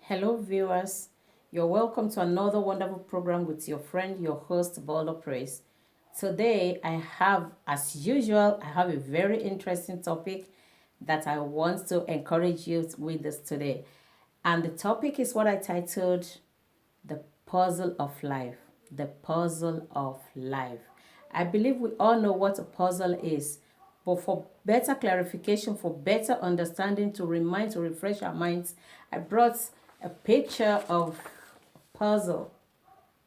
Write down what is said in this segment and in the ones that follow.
Hello, viewers. You're welcome to another wonderful program with your friend, your host, Bola Praise. Today, as usual, I have a very interesting topic that I want to encourage you with this today. And the topic is what I titled The Puzzle of Life. The Puzzle of Life. I believe we all know what a puzzle is, but for better clarification, for better understanding, to refresh our minds, I brought a picture of a puzzle.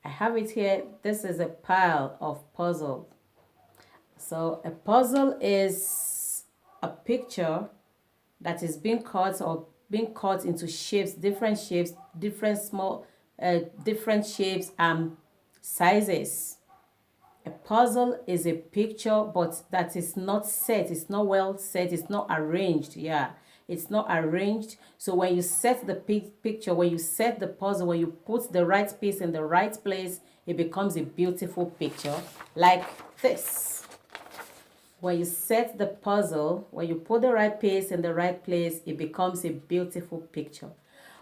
I have it here. This is a pile of puzzle. So a puzzle is a picture that is being cut into shapes, different shapes and sizes. A puzzle is a picture, but that is not set. It's not well set. It's not arranged. Yeah, it's not arranged. So when you set the picture, when you set the puzzle, when you put the right piece in the right place, it becomes a beautiful picture like this. When you set the puzzle, when you put the right piece in the right place, it becomes a beautiful picture.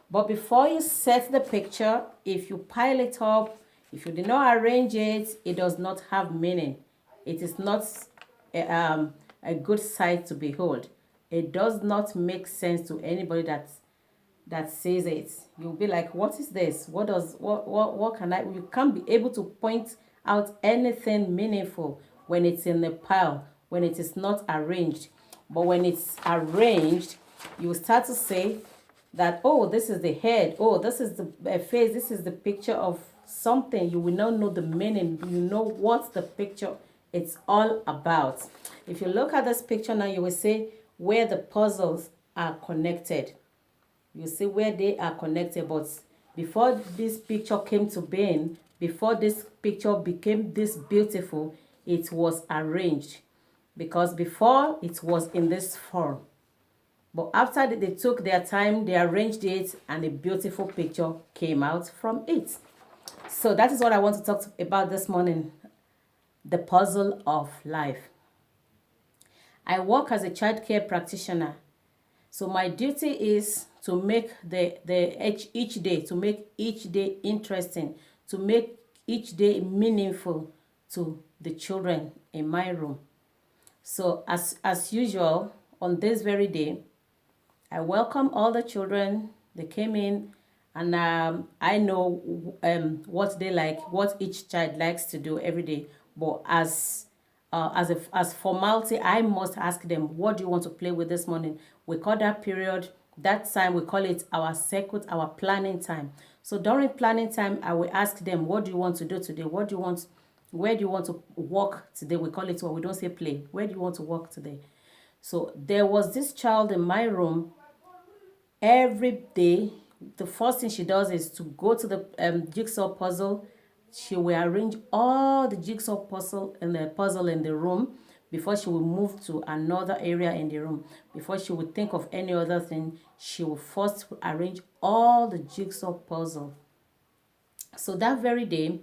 But before you set the picture, if you pile it up, if you did not arrange it, it does not have meaning. It is not a good sight to behold. It does not make sense to anybody that sees it. You'll be like, what is this? What can I? You can't be able to point out anything meaningful when it's in the pile, when it is not arranged. But when it's arranged, you start to say that, oh, this is the head, oh, this is the face, this is the picture of something. You will now know the meaning. You know what the picture it's all about. If you look at this picture now, you will see where the puzzles are connected. You see where they are connected. But before this picture came to being, before this picture became this beautiful, it was arranged. Because before it was in this form. But after they took their time, they arranged it, and a beautiful picture came out from it. So that is what I want to talk about this morning. The puzzle of life. I work as a childcare practitioner. So my duty is to make each day interesting, to make each day meaningful to the children in my room. So as usual, on this very day, I welcome all the children. They came in, and I know what they like, what each child likes to do every day. But as formality, I must ask them, what do you want to play with this morning? We call that period, that time, we call it our circuit, our planning time. So during planning time, I will ask them, what do you want to do today? What do you want? Where do you want to walk today? We call it, well, we don't say play. Where do you want to walk today? So there was this child in my room. Every day, the first thing she does is to go to the jigsaw puzzle. She will arrange all the jigsaw puzzle in the room before she will move to another area in the room. Before she would think of any other thing, she will first arrange all the jigsaw puzzle. So that very day,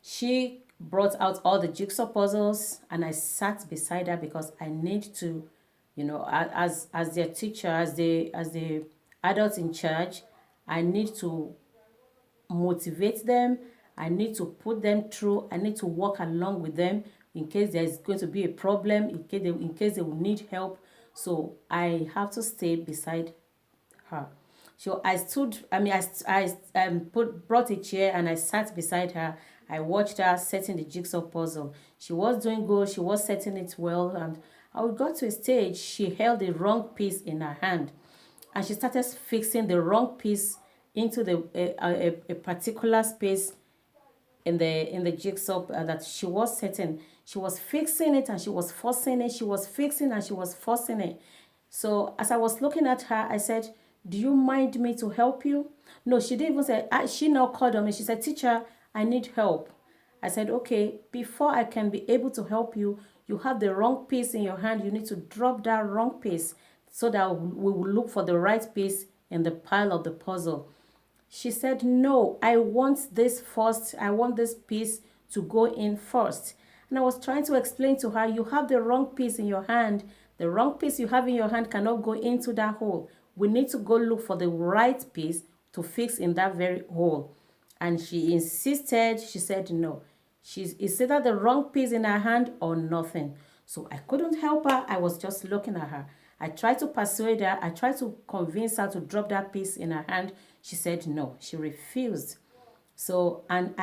she brought out all the jigsaw puzzles, and I sat beside her because I need to, as their teacher, as the adults in charge, I need to motivate them. I need to put them through. I need to walk along with them in case there is going to be a problem, in case they will need help. So I have to stay beside her. So I stood, brought a chair, and I sat beside her. I watched her setting the jigsaw puzzle. She was doing good. She was setting it well. And I got to a stage, she held the wrong piece in her hand, and she started fixing the wrong piece into a particular space in the jigsaw that she was setting. She was fixing it, and she was forcing it. She was fixing, and she was forcing it. So as I was looking at her, I said, do you mind me to help you? No, she didn't even say. She now called on me. She said, teacher, I need help. I said, okay, before I can be able to help you, you have the wrong piece in your hand. You need to drop that wrong piece so that we will look for the right piece in the pile of the puzzle. She said, no, I want this first. I want this piece to go in first. And I was trying to explain to her, you have the wrong piece in your hand. The wrong piece you have in your hand cannot go into that hole. We need to go look for the right piece to fix in that very hole. And she insisted, she said no. It's either the wrong piece in her hand or nothing. So I couldn't help her. I was just looking at her. I tried to persuade her. I tried to convince her to drop that piece in her hand. She said no. She refused. So, and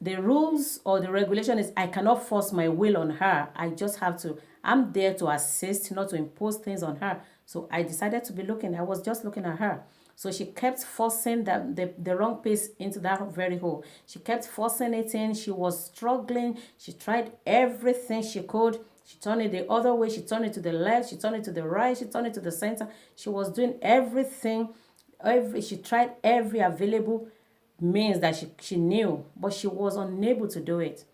the rules or the regulation is I cannot force my will on her. I just have to, I'm there to assist, not to impose things on her. So I decided to be looking. I was just looking at her. So she kept forcing the wrong piece into that very hole. She kept forcing it in. She was struggling. She tried everything she could. She turned it the other way. She turned it to the left. She turned it to the right. She turned it to the center. She was doing everything. She tried every available means that she knew, but she was unable to do it.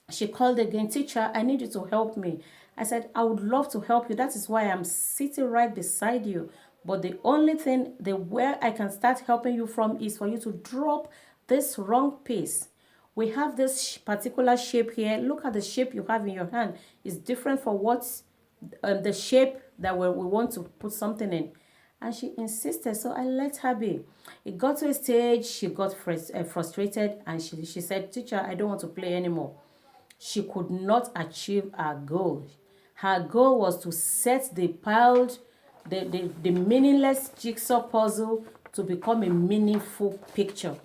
She called again, teacher, I need you to help me. I said, I would love to help you. That is why I'm sitting right beside you. But the only thing, the where I can start helping you from is for you to drop this wrong piece. We have this particular shape here. Look at the shape you have in your hand. It's different for what the shape that we want to put something in. And she insisted, so I let her be. It got to a stage, she got frustrated, and she said, teacher, I don't want to play anymore. She could not achieve her goal. Her goal was to set the meaningless jigsaw puzzle to become a meaningful picture.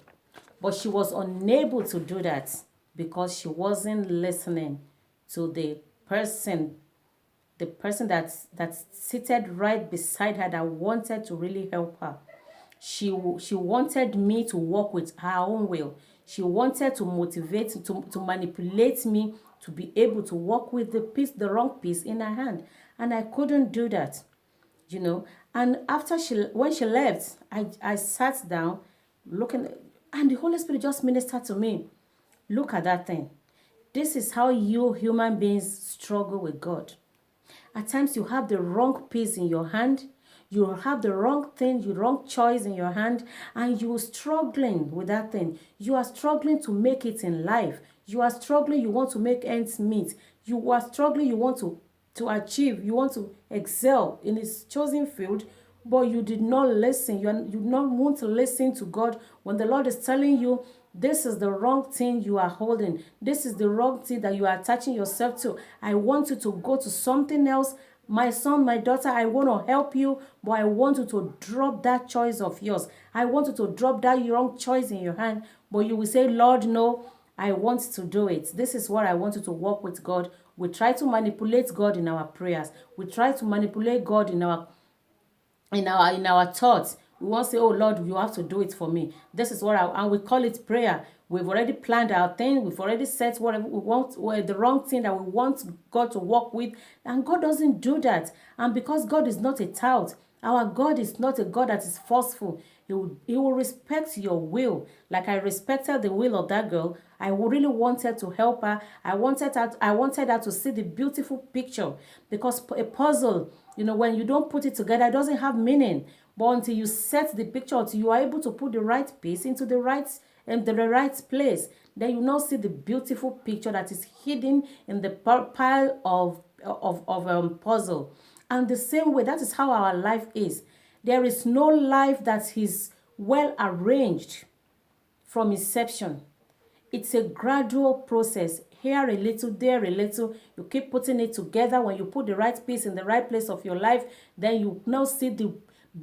But she was unable to do that because she wasn't listening to the person that's seated right beside her that wanted to really help her. She wanted me to work with her own will. She wanted to motivate, to manipulate me to be able to work with the wrong piece in her hand. And I couldn't do that, you know. And when she left, I sat down looking, and the Holy Spirit just ministered to me. Look at that thing. This is how you human beings struggle with God. At times you have the wrong piece in your hand. You have the wrong thing, the wrong choice in your hand, and you're struggling with that thing. You are struggling to make it in life. You are struggling, you want to make ends meet. You are struggling, you want to achieve, you want to excel in this chosen field, but you did not listen. You not want to listen to God when the Lord is telling you this is the wrong thing you are holding. This is the wrong thing that you are attaching yourself to. I want you to go to something else. My son, my daughter, I want to help you, but I want you to drop that choice of yours. I want you to drop that wrong choice in your hand, but you will say, Lord, no, I want to do it. This is what I want you to work with God. We try to manipulate God in our prayers. We try to manipulate God in our thoughts. We won't say, oh Lord, you have to do it for me. This is what and we call it prayer. We've already planned our thing. We've already set whatever we want, the wrong thing that we want God to work with. And God doesn't do that. And because God is not a tout, our God is not a God that is forceful. He will respect your will. Like I respected the will of that girl. I really wanted to help her. I wanted her to see the beautiful picture. Because a puzzle, when you don't put it together, it doesn't have meaning. But until you set the picture, until you are able to put the right piece into the right place, then you now see the beautiful picture that is hidden in the pile of puzzle. And the same way, that is how our life is. There is no life that is well arranged from inception. It's a gradual process. Here a little, there a little. You keep putting it together. When you put the right piece in the right place of your life, then you now see the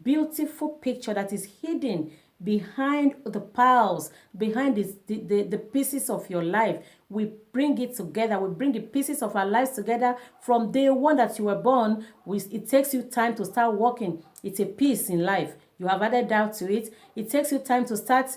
beautiful picture that is hidden behind the piles, behind the pieces of your life. We bring it together. We bring the pieces of our lives together from day one that you were born. It takes you time to start working. It's a piece in life. You have added doubt to it. It takes you time to start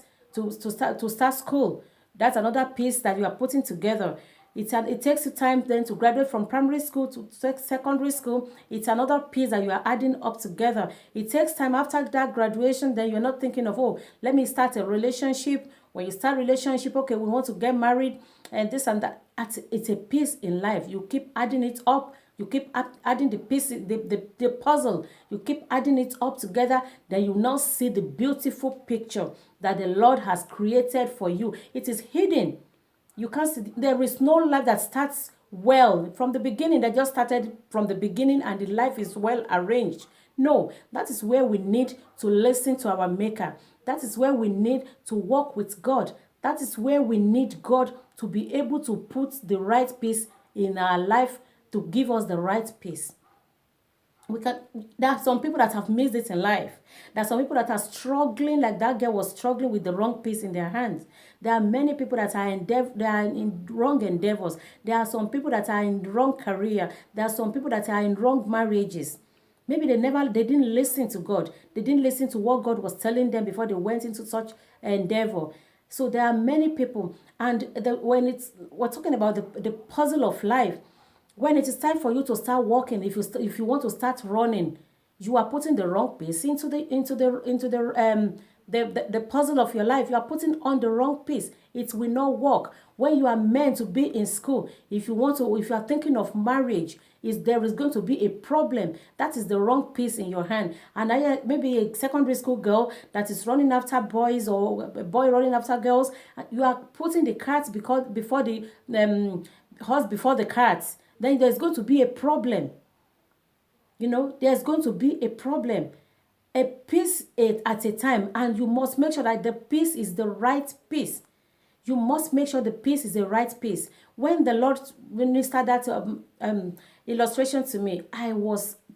school. That's another piece that you are putting together. It takes you time then to graduate from primary school to secondary school. It's another piece that you are adding up together. It takes time after that graduation. Then you're not thinking of, oh, let me start a relationship. When you start relationship, okay, we want to get married and this and that. It's a piece in life. You keep adding it up. You keep adding the pieces, the puzzle. You keep adding it up together. Then you now see the beautiful picture that the Lord has created for you. It is hidden. You can't see. There is no life that starts well from the beginning. That just started from the beginning and the life is well arranged. No, that is where we need to listen to our Maker. That is where we need to walk with God. That is where we need God to be able to put the right peace in our life, to give us the right peace. We can There are some people that have missed it in life. There are some people that are struggling, like that girl was struggling with the wrong piece in their hands. There are many people that are they are in wrong endeavors. There are some people that are in wrong career. There are some people that are in wrong marriages. Maybe they didn't listen to God. They didn't listen to what God was telling them before they went into such endeavor. So there are many people, and we're talking about the puzzle of life. When it is time for you to start walking, if you want to start running, you are putting the wrong piece into the puzzle of your life. You are putting on the wrong piece. It will not work. When you are meant to be in school, if you are thinking of marriage, there is going to be a problem. That is the wrong piece in your hand. And maybe a secondary school girl that is running after boys, or a boy running after girls, you are putting the carts before the horse before the carts. Then there's going to be a problem. There's going to be a problem. A piece at a time, and you must make sure that the piece is the right piece. You must make sure the piece is the right piece. When the Lord ministered that illustration to me,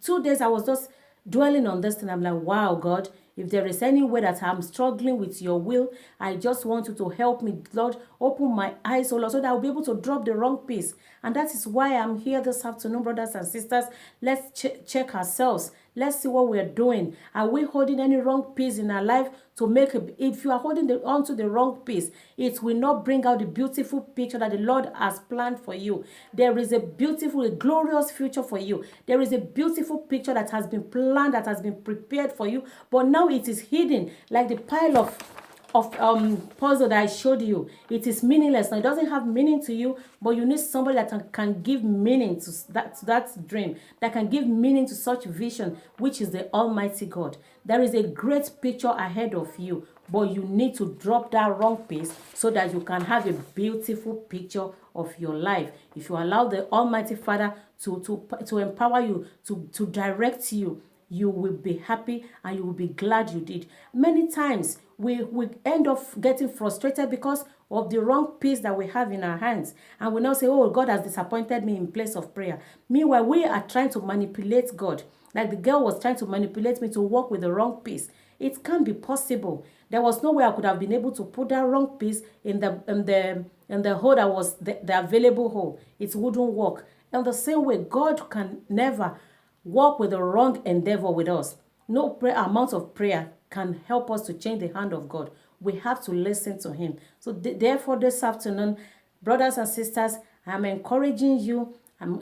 2 days I was just dwelling on this, and I'm like, wow, God, if there is any way that I'm struggling with your will, I just want you to help me, Lord. Open my eyes, oh Lord, so that I'll be able to drop the wrong piece. And that is why I'm here this afternoon, brothers and sisters. Let's check ourselves. Let's see what we're doing. Are we holding any wrong piece in our life if you are holding onto the wrong piece, it will not bring out the beautiful picture that the Lord has planned for you. There is a beautiful, a glorious future for you. There is a beautiful picture that has been planned, that has been prepared for you, but now it is hidden, like the pile of puzzle that I showed you. It is meaningless. Now it doesn't have meaning to you, but you need somebody that can give meaning to that dream, that can give meaning to such vision, which is the Almighty God. There is a great picture ahead of you, but you need to drop that wrong piece so that you can have a beautiful picture of your life. If you allow the Almighty Father to empower you, to direct you, you will be happy and you will be glad you did. Many times we end up getting frustrated because of the wrong piece that we have in our hands, and we now say, oh, God has disappointed me in place of prayer. Meanwhile, we are trying to manipulate God, like the girl was trying to manipulate me to work with the wrong piece. It can't be possible. There was no way I could have been able to put that wrong piece in the hole that was the available hole. It wouldn't work. In the same way, God can never walk with the wrong endeavor with us. No amount of prayer can help us to change the hand of God. We have to listen to him. So therefore, this afternoon, brothers and sisters, I'm encouraging you. I'm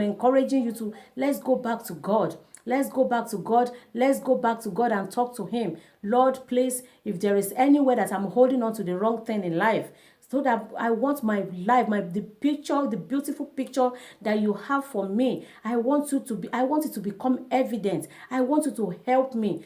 encouraging you to, let's go back to God. Let's go back to God. Let's go back to God and talk to him. Lord, please, if there is any way that I'm holding on to the wrong thing in life, so that I want my life, the beautiful picture that you have for me, I want it to become evident. I want you to help me.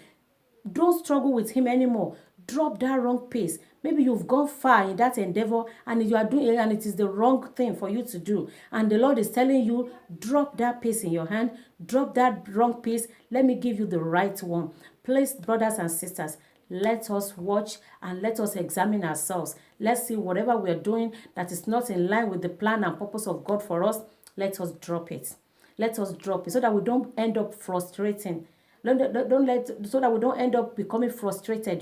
Don't struggle with him anymore. Drop that wrong pace. Maybe you've gone far in that endeavor and you are doing it, and it is the wrong thing for you to do. And the Lord is telling you, drop that pace in your hand. Drop that wrong pace. Let me give you the right one. Please, brothers and sisters, let us watch and let us examine ourselves. Let's see whatever we are doing that is not in line with the plan and purpose of God for us. Let us drop it. Let us drop it so that we don't end up frustrating. So that we don't end up becoming frustrated,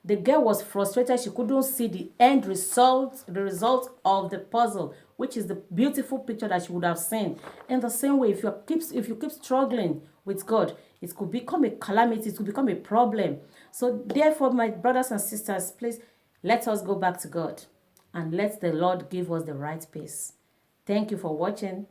The girl was frustrated. She couldn't see the end result, the result of the puzzle, which is the beautiful picture that she would have seen. In the same way, if you keep struggling with God, it could become a calamity. It could become a problem. So therefore, my brothers and sisters, please, let us go back to God and let the Lord give us the right pace. Thank you for watching.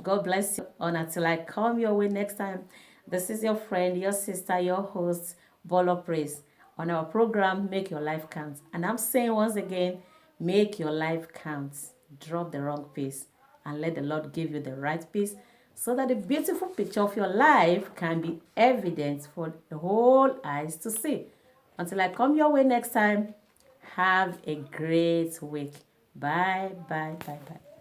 God bless you. And until I come your way next time, this is your friend, your sister, your host, Bola Praise, on our program, Make Your Life Count. And I'm saying once again, make your life count. Drop the wrong piece and let the Lord give you the right piece so that the beautiful picture of your life can be evident for the whole eyes to see. Until I come your way next time, have a great week. Bye, bye, bye, bye.